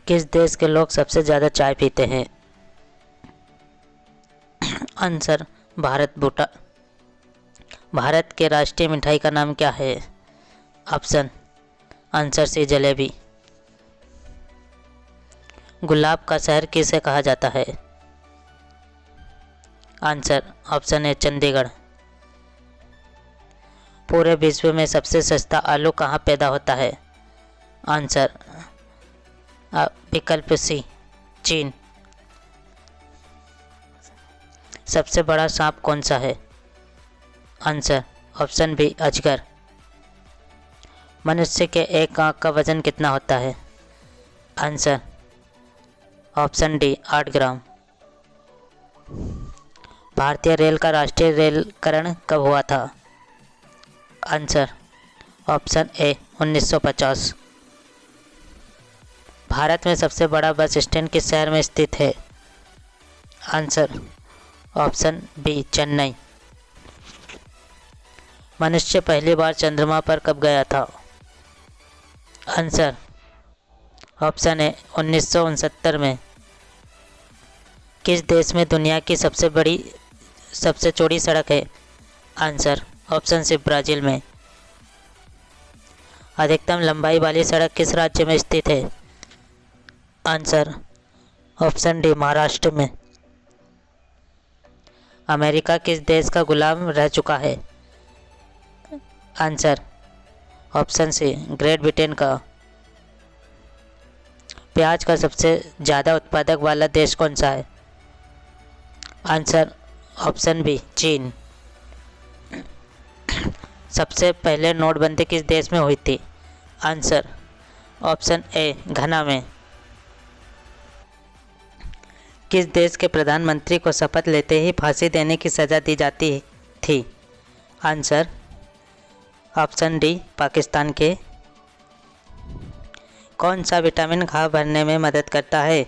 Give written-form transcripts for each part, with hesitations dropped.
किस देश के लोग सबसे ज़्यादा चाय पीते हैं? आंसर भारत। भूटान। भारत के राष्ट्रीय मिठाई का नाम क्या है? Option answer C jalebi. गुलाब का शहर किसे कहा जाता है? Answer option A Chandigarh. पूरे विश्व में सबसे सस्ता आलू कहाँ पैदा होता है? आंसर विकल्प सी चीन। सबसे बड़ा सांप कौन सा है? आंसर ऑप्शन बी अजगर। मनुष्य के एक आंख का वजन कितना होता है? आंसर ऑप्शन डी 8 ग्राम। भारतीय रेल का राष्ट्रीय रेलकरण कब हुआ था? आंसर ऑप्शन ए 1950। भारत में सबसे बड़ा बस स्टैंड किस शहर में स्थित है? Answer option B Chennai. मनुष्य पहली बार चंद्रमा पर कब गया था? आंसर ऑप्शन ए 1969 में। किस देश में दुनिया की सबसे चौड़ी सड़क है? आंसर ऑप्शन सी ब्राज़ील में। अधिकतम लंबाई वाली सड़क किस राज्य में स्थित है? आंसर ऑप्शन डी महाराष्ट्र में। अमेरिका किस देश का गुलाम रह चुका है? Answer option C Great Britain का। प्याज का सबसे ज़्यादा उत्पादक वाला देश कौन सा है? आंसर ऑप्शन बी चीन। सबसे पहले नोटबंदी किस देश में हुई थी? आंसर ऑप्शन ए घना में। किस देश के प्रधानमंत्री को शपथ लेते ही फांसी देने की सज़ा दी जाती थी? आंसर ऑप्शन डी पाकिस्तान के। कौन सा विटामिन घाव भरने में मदद करता है?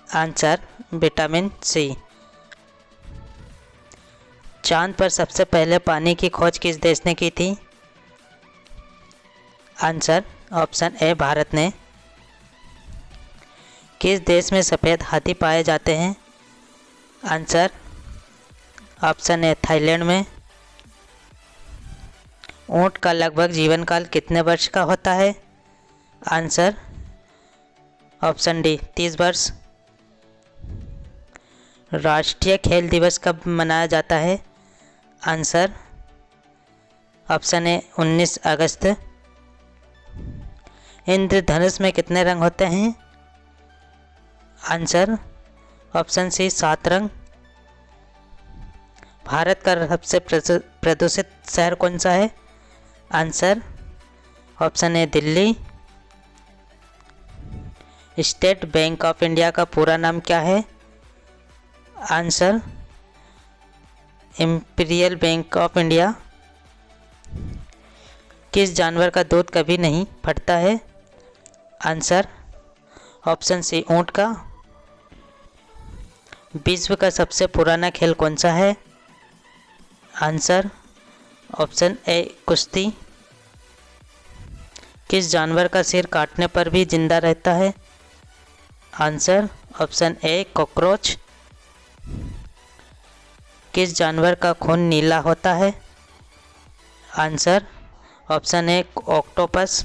Answer vitamin C. चांद पर सबसे पहले पानी की खोज किस देश ने की थी? आंसर ऑप्शन ए भारत ने। किस देश में सफ़ेद हाथी पाए जाते हैं? आंसर ऑप्शन ए थाईलैंड में। ऊंट का लगभग जीवन काल कितने वर्ष का होता है? आंसर ऑप्शन डी 30 वर्ष। राष्ट्रीय खेल दिवस कब मनाया जाता है? आंसर ऑप्शन ए 19 अगस्त। इंद्रधनुष में कितने रंग होते हैं? आंसर ऑप्शन सी 7 रंग। भारत का सबसे प्रदूषित शहर कौन सा है? Answer option A Delhi. State bank of India का पूरा नाम क्या है? Answer imperial bank of India. किस जानवर का दूध कभी नहीं फटता है? आंसर ऑप्शन सी ऊंट का। विश्व का सबसे पुराना खेल कौन सा है? आंसर ऑप्शन ए कुश्ती। किस जानवर का सिर काटने पर भी जिंदा रहता है? आंसर ऑप्शन ए कॉकरोच। किस जानवर का खून नीला होता है? आंसर ऑप्शन ए ऑक्टोपस।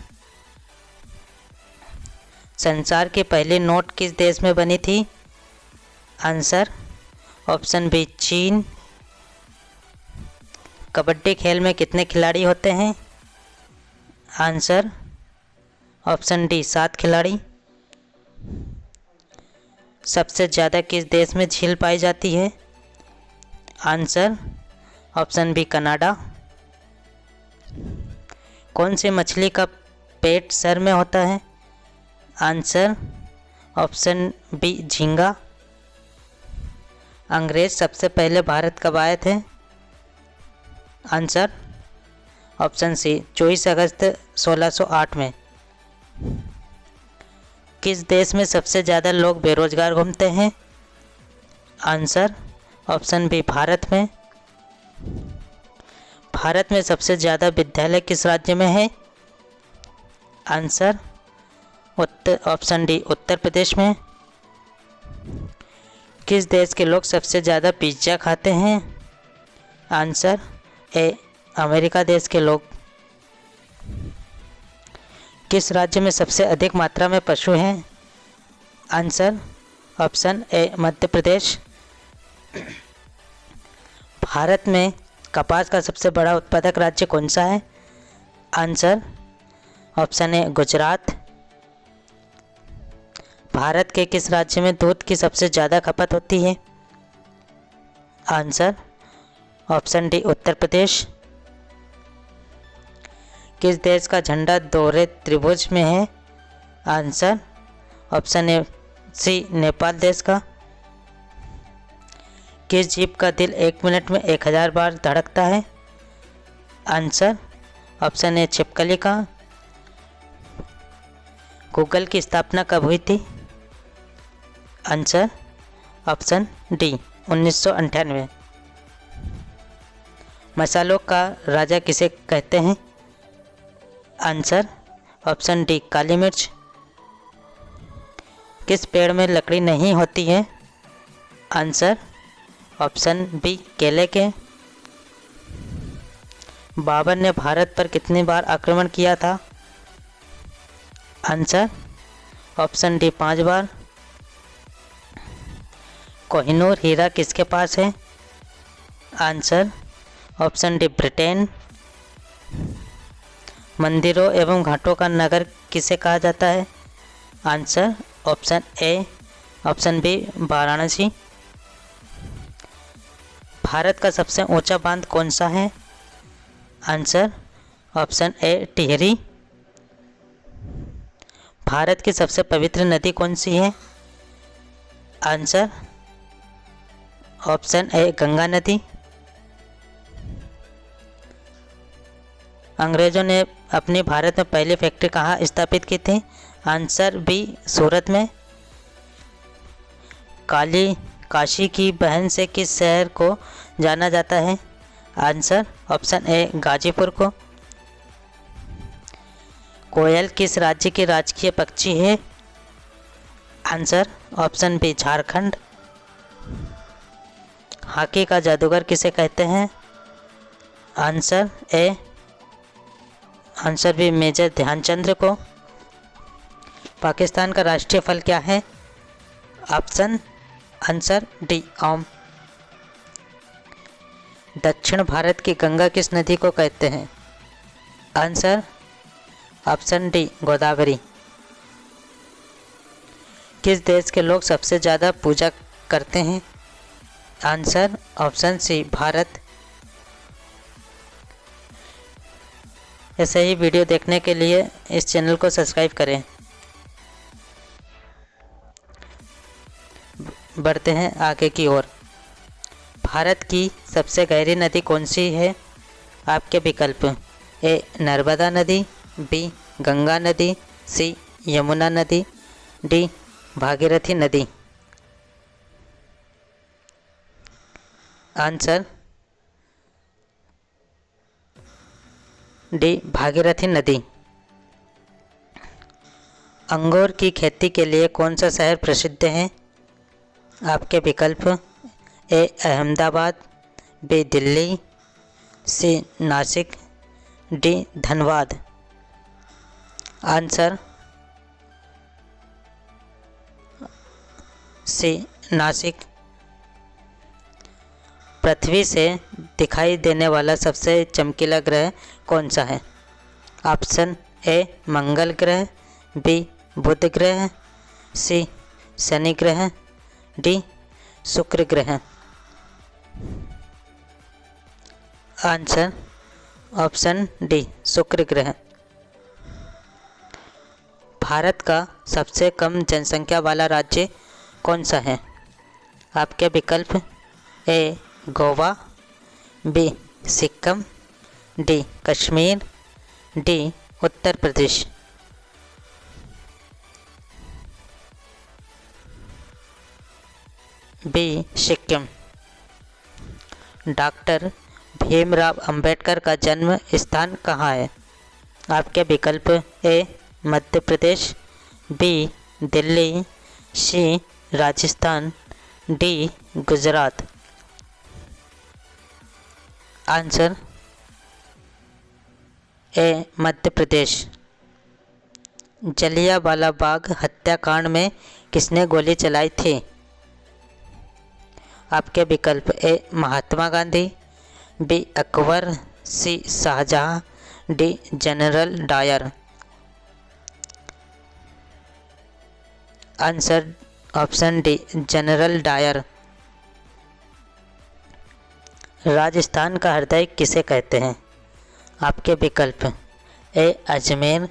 संसार की पहली नोट किस देश में बनी थी? आंसर ऑप्शन बी चीन। कबड्डी खेल में कितने खिलाड़ी होते हैं? आंसर ऑप्शन डी 7 खिलाड़ी। सबसे ज़्यादा किस देश में झील पाई जाती है? Answer option B Canada. कौन सी मछली का पेट सर में होता है? आंसर ऑप्शन बी झींगा। अंग्रेज सबसे पहले भारत कब आए थे? आंसर ऑप्शन सी 24 अगस्त 1608 में। किस देश में सबसे ज़्यादा लोग बेरोजगार घूमते हैं? आंसर ऑप्शन बी भारत में। भारत में सबसे ज़्यादा विद्यालय किस राज्य में है? आंसर ऑप्शन डी उत्तर प्रदेश में। किस देश के लोग सबसे ज़्यादा पिज्ज़ा खाते हैं? आंसर ए अमेरिका देश के लोग। किस राज्य में सबसे अधिक मात्रा में पशु हैं? आंसर ऑप्शन ए मध्य प्रदेश। भारत में कपास का सबसे बड़ा उत्पादक राज्य कौन सा है? आंसर ऑप्शन ए गुजरात। भारत के किस राज्य में दूध की सबसे ज़्यादा खपत होती है? आंसर ऑप्शन डी उत्तर प्रदेश। किस देश का झंडा दोहरे त्रिभुज में है? आंसर ऑप्शन ए सी नेपाल देश का। किस जीव का दिल 1 मिनट में 1000 बार धड़कता है? आंसर ऑप्शन ए छिपकली का। गूगल की स्थापना कब हुई थी? Answer option D 1998। मसालों का राजा किसे कहते हैं? आंसर ऑप्शन डी काली मिर्च। किस पेड़ में लकड़ी नहीं होती है? आंसर ऑप्शन बी केले के। बाबर ने भारत पर कितनी बार आक्रमण किया था? आंसर ऑप्शन डी 5 बार। कोहिनूर हीरा किसके पास है? Answer option D Britain. मंदिरों एवं घाटों का नगर किसे कहा जाता है? Answer option A option B Varanasi. Bharat का सबसे ऊंचा बांध कौन सा है? Answer option A Tehri. Bharat की सबसे पवित्र नदी कौन सी है? आंसर ऑप्शन ए गंगा नदी। अंग्रेजों ने अपनी भारत में पहली फैक्ट्री कहाँ स्थापित की थी? आंसर बी सूरत में। काशी की बहन से किस शहर को जाना जाता है? आंसर ऑप्शन ए गाजीपुर को। कोयल किस राज्य की राजकीय पक्षी है? Answer option B Jharkhand. Hockey का जादूगर किसे कहते हैं? आंसर बी मेजर ध्यानचंद्र को। पाकिस्तान का राष्ट्रीय फल क्या है? आंसर डी आम। दक्षिण भारत की गंगा किस नदी को कहते हैं? Answer option D Godavari. किस देश के लोग सबसे ज़्यादा पूजा करते हैं? Answer option C Bharat. ऐसे ही वीडियो देखने के लिए इस चैनल को सब्सक्राइब करें। बढ़ते हैं आगे की ओर। भारत की सबसे गहरी नदी कौन सी है? आपके विकल्प ए नर्मदा नदी, बी गंगा नदी, सी यमुना नदी, डी भागीरथी नदी। आंसर डी भागीरथी नदी। अंगूर की खेती के लिए कौन सा शहर प्रसिद्ध है? आपके विकल्प A Ahmedabad, B Delhi, C Nashik, D Dhanbad. Answer C Nashik. पृथ्वी से दिखाई देने वाला सबसे चमकीला ग्रह कौन सा है? ऑप्शन ए मंगल ग्रह, बी बुध ग्रह, सी शनि ग्रह, डी शुक्र ग्रह। आंसर ऑप्शन डी शुक्र ग्रह। भारत का सबसे कम जनसंख्या वाला राज्य कौन सा है? आपके विकल्प A Goa, B Sikkim, D Kashmir, D Uttar Pradesh. B Sikkim. Doctor Bhimrao Ambedkar का जन्म स्थान कहाँ है? आपके विकल्प A Madhya Pradesh, B Delhi, C Rajasthan, D Gujarat. Answer A Madhya Pradesh. Jallianwala Bagh हत्याकांड में किसने गोली चलाई थी? आपके विकल्प A Mahatma Gandhi, B Akbar, C Shahjahan, D general Dyer. Answer option D general Dyer. Rajasthan का हृदय किसे कहते हैं? आपके विकल्प A Ajmer,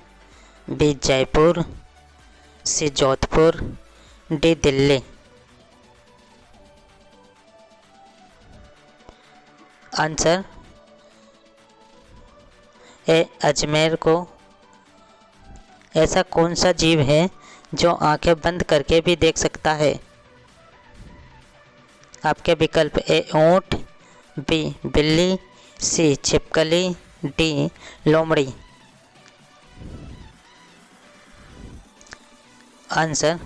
B Jaipur, C Jodhpur, D Delhi. Answer A Ajmer को। ऐसा कौन सा जीव है जो आंखें बंद करके भी देख सकता है? आपके विकल्प ए ऊंट, बी बिल्ली, सी छिपकली, डी लोमड़ी। आंसर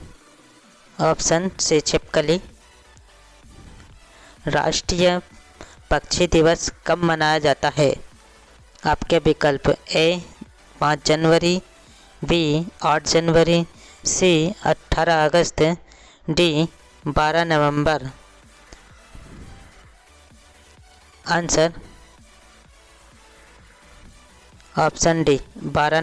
ऑप्शन सी छिपकली। राष्ट्रीय पक्षी दिवस कब मनाया जाता है? आपके विकल्प ए 5 जनवरी, बी 8 जनवरी, सी 18 अगस्त, डी 12 नवंबर। Answer option D 12